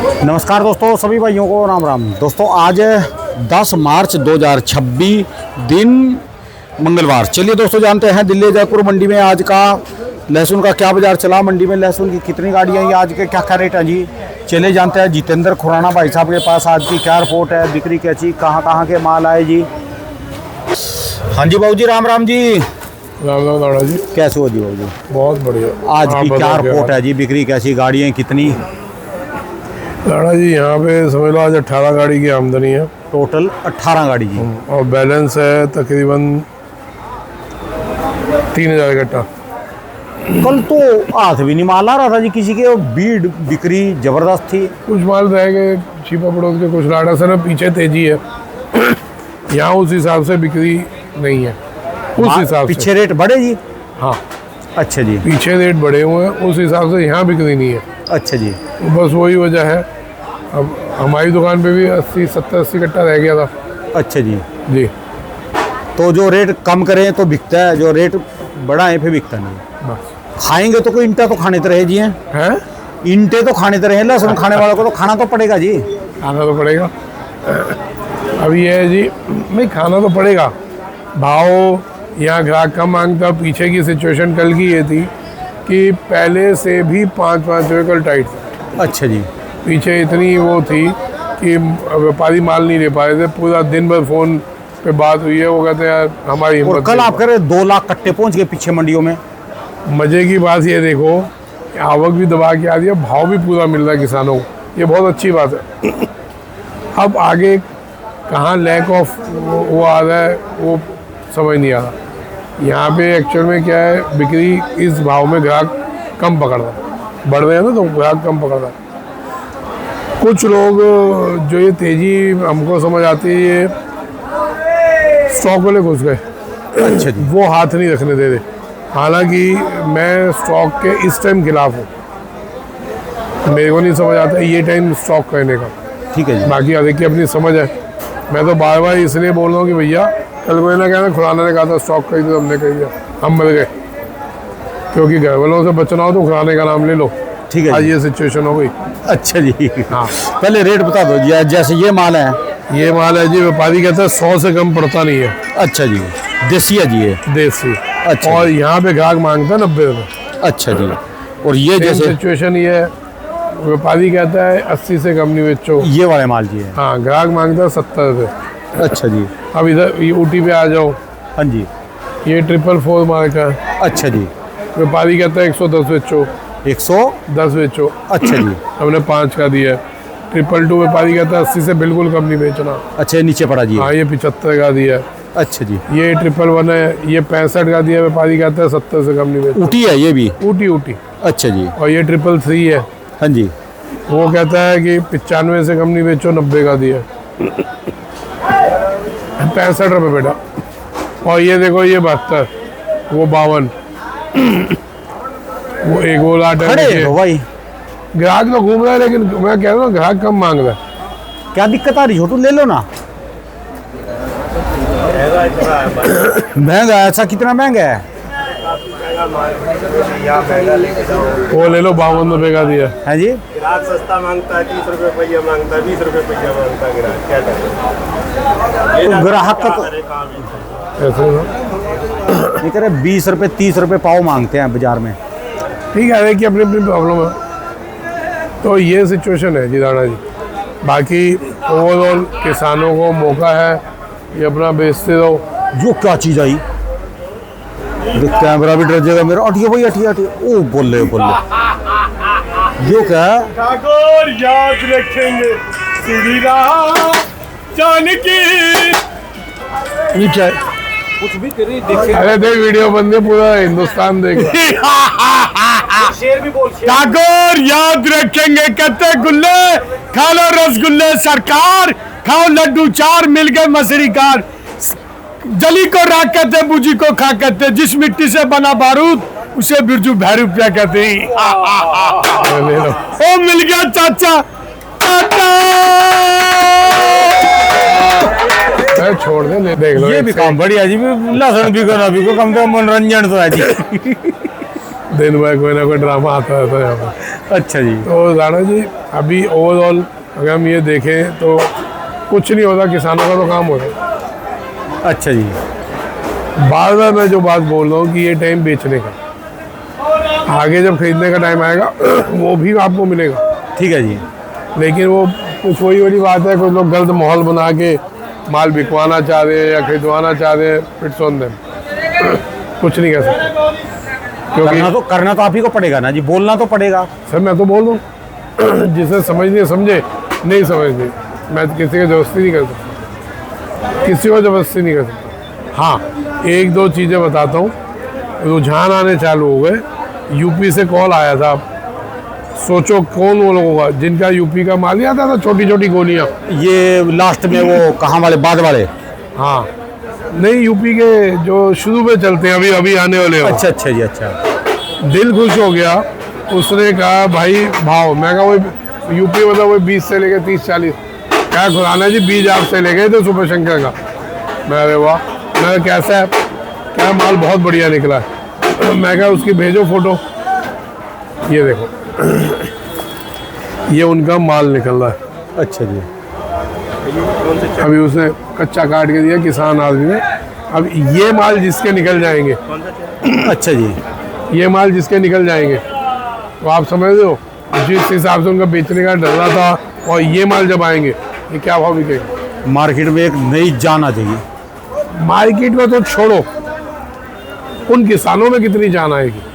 नमस्कार दोस्तों, सभी भाइयों को राम राम। दोस्तों आज 10 मार्च 2026 दिन मंगलवार। चलिए दोस्तों जानते हैं दिल्ली जयपुर मंडी में आज का लहसुन का क्या बाजार चला, मंडी में लहसुन की कितनी गाड़ियाँ हैं, आज के क्या क्या रेट है जी। चलिए जानते हैं जितेंद्र खुराना भाई साहब के पास आज की क्या रिपोर्ट है, बिक्री कैसी, कहाँ के माल आए जी। हाँ जी बाबू जी, राम राम जी। राम राम लाड़ा जी, कैसे हो जी बाबू जी? बहुत बढ़िया। आज की क्या रिपोर्ट है जी, बिक्री कैसी, गाड़ियाँ कितनी? लाड़ा जी यहाँ पे समझ लो आज 18 गाड़ी की आमदनी है, टोटल 18 गाड़ी जी। और बैलेंस है तकरीबन 3000 कट्टा। कल तो हाथ भी नहीं माल आ रहा था जी किसी के, भीड़ बिक्री जबरदस्त थी। कुछ माल रह गए छिपा पड़ोस के, कुछ लाड़ा सर पीछे तेजी है यहाँ उस हिसाब से बिक्री नहीं है, उस हिसाब से पीछे रेट बढ़े जी। हाँ अच्छा जी, पीछे रेट बढ़े हुए हैं, उस हिसाब से यहाँ बिक्री नहीं है। अच्छा जी। तो बस वही वजह है। अब हमारी दुकान पे भी 70-80 कट्टा रह गया था। अच्छा जी जी, तो जो रेट कम करें तो बिकता है, जो रेट बढ़ाएं फिर बिकता नहीं। बस खाएंगे तो कोई इंटा तो खाने तो रहे जी हैं, इंटे तो खाने तो रहे, लहसुन खाने वालों को तो खाना तो पड़ेगा जी। खाना तो पड़ेगा। अब ये है जी, नहीं खाना तो पड़ेगा। भाव यहाँ ग्राहक कम मांगता। पीछे की सिचुएशन कल की ये थी कि पहले से भी 5-5 रुपये कल टाइट था। अच्छा जी। पीछे इतनी वो थी कि व्यापारी माल नहीं ले पा रहे थे। पूरा दिन भर फ़ोन पे बात हुई है, वो कहते हैं यार हमारी और कल आप कह रहे 2 लाख कट्टे पहुँच गए पीछे मंडियों में। मज़े की बात ये देखो, आवक भी दबा के आ रही है, भाव भी पूरा मिल रहा है किसानों को, ये बहुत अच्छी बात है। अब आगे कहाँ लैक ऑफ वो आ रहा है वो समझ नहीं आ रहा। यहाँ पे एक्चुअल में क्या है, बिक्री इस भाव में ग्राहक कम पकड़ रहा है, बढ़ रहे हैं ना तो ग्राहक कम पकड़ रहा है। कुछ लोग जो ये तेज़ी हमको समझ आती है, ये स्टॉक वाले घुस गए। अच्छा जी। वो हाथ नहीं रखने दे रहे। हालांकि मैं स्टॉक के इस टाइम खिलाफ हूँ, मेरे को नहीं समझ आता ये टाइम स्टॉक करने का। ठीक है जी। बाकी अधिक की अपनी समझ है। मैं तो बार बार इसलिए बोल रहा हूँ कि भैया कल कोई ना कहना खुराना ने कहा था स्टॉक कर दिया, हमने कह दिया, हम मर गए। क्योंकि घर वालों से बचना हो तो खुराने का नाम ले लो। ठीक है आज जी। ये सिचुएशन हो गई। अच्छा जी। हाँ, पहले रेट बता दो जी। जैसे ये माल है जी, व्यापारी कहता है 100 से कम पड़ता नहीं है। अच्छा जी, देसी है जी ये। देसी। अच्छा और जी। यहाँ पे ग्राहक मांगता है 90 रुपये। अच्छा जी। और ये जैसे सिचुएशन ये है, व्यापारी कहता है 80 से कम नहीं बेचो। ये वाले माल जी है। हाँ, ग्राहक मांगता है 70 रुपये। अच्छा जी। अब इधर ये ऊटी पे आ जाओ। हाँ जी। ये 444 मार्क है। अच्छा जी। व्यापारी कहता है 110 बेचो, 110 बेचो। अच्छा जी। हमने 5 का दिया। 222 व्यापारी कहता है 80 से बिल्कुल कम नहीं बेचना। अच्छा, ये नीचे पड़ा जी। हाँ, ये 75 का दिया। अच्छा जी। ये 111 है, ये 65 का दिया। व्यापारी कहता है 70 से कम नहीं बेचना। ऊटी है ये भी। ऊटी। अच्छा जी। और ये 333 है। हाँ जी। वो कहता है कि 95 से कम नहीं बेचो, 90 का दिया। 65 रुपये बेटा। और ये देखो, ये 72, वो 52, वो एक वो लाट खड़े हो भाई। ग्राहक तो घूम रहा है, लेकिन मैं कह रहा हूँ ग्राहक कम मांग रहा है। क्या दिक्कत आ रही, छोटू ले लो ना। महंगा है? ऐसा कितना महंगा है? वो ले लो, 52 रुपये का दिया है जी। ग्राहक सस्ता मांगता है, 30 रुपये पहिया मांगता है, 20 रुपये पहिया मांगता है ग्राहक। क्या करें? तो ग्राहक का तो ऐसे ना। ये कह रहे 20 रुपये 30 रुपये पाव मांगते हैं बाजार में। ठीक है, कि अपनी अपनी प्रॉब्लम है। तो ये सिचुएशन है जी राणा जी। बाकी ओवरऑल किसानों को मौका है, ये अपना बेचते रहो। जो क्या चीज़ आई, कैमरा भी डर जाएगा मेरा। अटियो भाई, अटियो। ओ बोले यो क्या है? ठाकुर याद रखेंगे श्री राम जानकी। ये क्या है? कुछ भी करी देखे। अरे देख, वीडियो बंद है, पूरा हिंदुस्तान देख रहा है। शेर भी बोल। ठाकुर याद रखेंगे कत्ते गुल्ले, खा लो रसगुल्ले सरकार, खाओ लड्डू 4 मिल गए मसरी कार। जली को राख कहते, बूजी को खा कहते, जिस मिट्टी से बना बारूद उसे बिरजू भैरू क्या कहते हैं। ले लो। ओ मिल गया चाचा। छोड़ दे, ले देख लो। ये भी काम बढ़िया जी। लहसुन भी को ना भी को, कम से कम मनोरंजन तो है जी। दिन भर कोई ना कोई ड्रामा आता रहता है यहाँ पर। अच्छा जी। तो राणा जी अभी ओवरऑल अगर हम ये देखें तो कुछ नहीं होता, किसानों का तो काम होता है। अच्छा जी। बार बार मैं जो बात बोल रहा हूँ कि ये टाइम बेचने का, आगे जब खरीदने का टाइम आएगा वो भी आपको मिलेगा। ठीक है जी। लेकिन वो कुछ वही वाली बात है, कुछ लोग गलत माहौल बना के माल बिकवाना चाह रहे हैं या खरीदवाना चाह रहे हैं, फिट्स ऑन देम। कुछ नहीं कह सकते क्योंकि करना तो आप ही को पड़ेगा ना जी, बोलना तो पड़ेगा। सर मैं तो बोल दूँ जिसे समझनी है समझे, नहीं समझनी मैं किसी की जबरदस्ती नहीं कर सकता, किसी को जबरदस्ती नहीं कर सकता। हाँ एक दो चीज़ें बताता हूँ, रुझान आने चालू हो गए। यूपी से कॉल आया था, सोचो कौन वो लोगों का जिनका यूपी का माल ही आता था, छोटी छोटी गोलियाँ। ये लास्ट में वो कहाँ वाले, बाद वाले? हाँ नहीं, यूपी के जो शुरू में चलते हैं, अभी अभी आने वाले हो। अच्छा अच्छा जी। अच्छा। दिल खुश हो गया, उसने कहा भाई भाव, मैं कहा वो यूपी मतलब वो 20 से लेके 30-40, क्या खुराना जी बीज आपसे ले गए थे सुपर शंकर का। मैं अरे वाह, मैं कहा कैसा है, क्या माल बहुत बढ़िया निकला है। मैं कहा उसकी भेजो फोटो, ये देखो ये उनका माल निकल रहा है। अच्छा जी। अभी उसने कच्चा काट के दिया किसान आदमी ने। अब ये माल जिसके निकल जाएंगे, अच्छा जी, ये माल जिसके निकल जाएंगे, तो आप समझ रहे हो जिस हिसाब से उनका बेचने का डर रहा था, और ये माल जब आएंगे ये क्या भाव बिकेगा। मार्केट में एक नई जान आ जाएगी। मार्केट में तो छोड़ो, उन किसानों में कितनी जान आएगी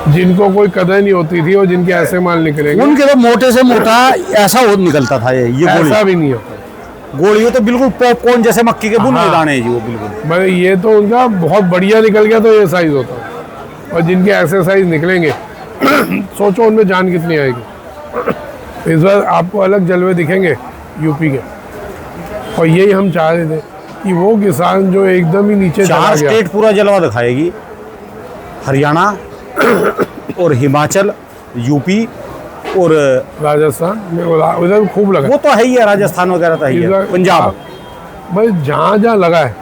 जिनको कोई कदर नहीं होती थी और जिनके ऐसे माल निकलेंगे। उनके तो मोटे से मोटा ऐसा हो निकलता था ये गोली। ऐसा भी नहीं होता, गोली तो बिल्कुल पॉपकॉर्न जैसे मक्की के भुने हाँ। दाने हैं जी वो बिल्कुल। मगर ये तो उनका बहुत बढ़िया निकल गया तो ये साइज होता है, और जिनके ऐसे साइज निकलेंगे सोचो उनमें जान कितनी आएगी। इस बार आपको अलग जलवे दिखेंगे यूपी के, और यही हम चाह रहे थे कि वो किसान जो एकदम ही नीचे चला 4 गया। स्टेट पूरा जलवा दिखाएगी, हरियाणा और हिमाचल, यूपी और राजस्थान में उधर खूब लगा। वो तो है ही है, राजस्थान वगैरह तो है ही है, पंजाब। भाई जहाँ जहाँ लगा है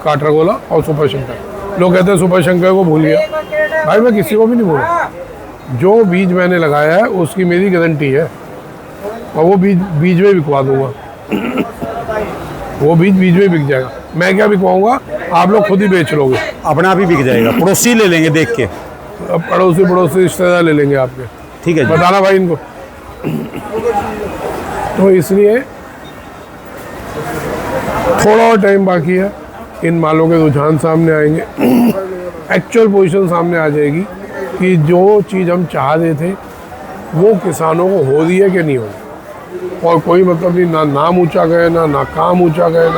काटरगोला और सुपर शंकर, लोग कहते हैं सुपर शंकर को भूल गया। भाई मैं किसी को भी नहीं भूला, जो बीज मैंने लगाया है उसकी मेरी गारंटी है, और वो बीज में बिकवा दूंगा। वो बीज में बिक जाएगा, मैं क्या बिकवाऊंगा, आप लोग खुद ही बेच लोगे, अपने आप ही बिक जाएगा। पड़ोसी ले लेंगे देख के, अब पड़ोसी रिश्तेदार ले लेंगे आपके। ठीक है जी। बताना भाई इनको। तो इसलिए थोड़ा और टाइम बाकी है, इन मालों के रुझान सामने आएंगे, एक्चुअल पोजीशन सामने आ जाएगी कि जो चीज़ हम चाह रहे थे वो किसानों को हो रही है कि नहीं हो रही। और कोई मतलब नहीं, ना नाम ऊंचा गए, ना काम ऊंचा गए,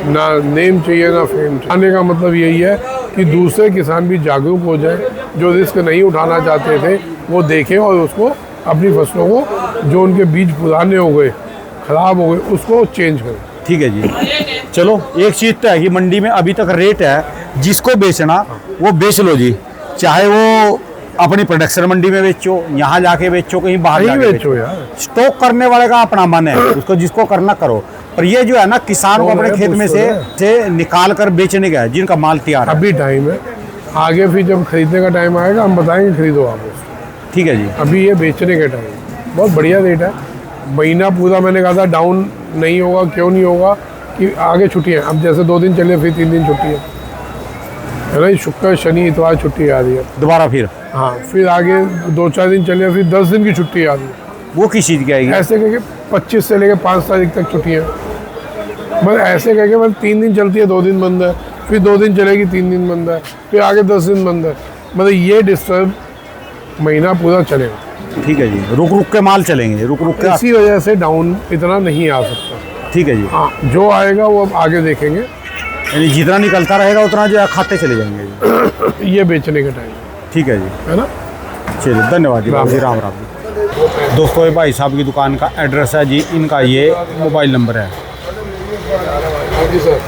ना नेम चाहिए, ना फेम। आने का मतलब यही है कि दूसरे किसान भी जागरूक हो जाए, जो रिस्क नहीं उठाना चाहते थे वो देखें और उसको अपनी फसलों को, जो उनके बीज पुराने हो गए, ख़राब हो गए, उसको चेंज करें। ठीक है जी। चलो एक चीज़ तो है कि मंडी में अभी तक रेट है, जिसको बेचना वो बेच लो जी, चाहे वो अपनी प्रोडक्शन मंडी में बेचो, यहाँ जाके बेचो, कहीं बाहर जाके बेचो यार। स्टॉक करने वाले का अपना मन है, उसको जिसको करना करो। पर ये जो है ना, किसान को अपने खेत में से निकाल कर बेचने का है, जिनका माल तैयार है। अभी टाइम है, आगे फिर जब खरीदने का टाइम आएगा हम बताएंगे, खरीदो आप उसको। ठीक है जी। अभी ये बेचने का टाइम बहुत बढ़िया रेट है। महीना पूरा मैंने कहा था डाउन नहीं होगा, क्यों नहीं होगा कि आगे छुट्टियाँ, अब जैसे 2 दिन चले फिर 3 दिन छुट्टी है ना, शुक्र शनि इतवार छुट्टी आ रही है दोबारा फिर। हाँ, फिर आगे 2-4 दिन चले फिर 10 दिन की छुट्टी आ रही है। वो किस चीज़ की आएगी? ऐसे करके 25 से लेकर 5 तारीख तक छुट्टियाँ, मतलब ऐसे करके मतलब 3 दिन चलती है, 2 दिन बंद है, फिर 2 दिन चलेगी, 3 दिन बंद है, फिर आगे 10 दिन बंद है। मतलब ये डिस्टर्ब महीना पूरा चलेगा। ठीक है जी। रुक रुक के माल चलेंगे, रुक रुक के। इसी वजह से डाउन इतना नहीं आ सकता। ठीक है जी। हाँ, जो आएगा वो अब आगे देखेंगे, यानी जितना निकलता रहेगा उतना जो है खाते चले जाएंगे जी। ये बेचने का टाइम ठीक है जी, है ना। चलिए धन्यवाद जी। बाबू जी राम राम जी। दोस्तों ये भाई साहब की दुकान का एड्रेस है जी, इनका ये मोबाइल नंबर है। जी सर।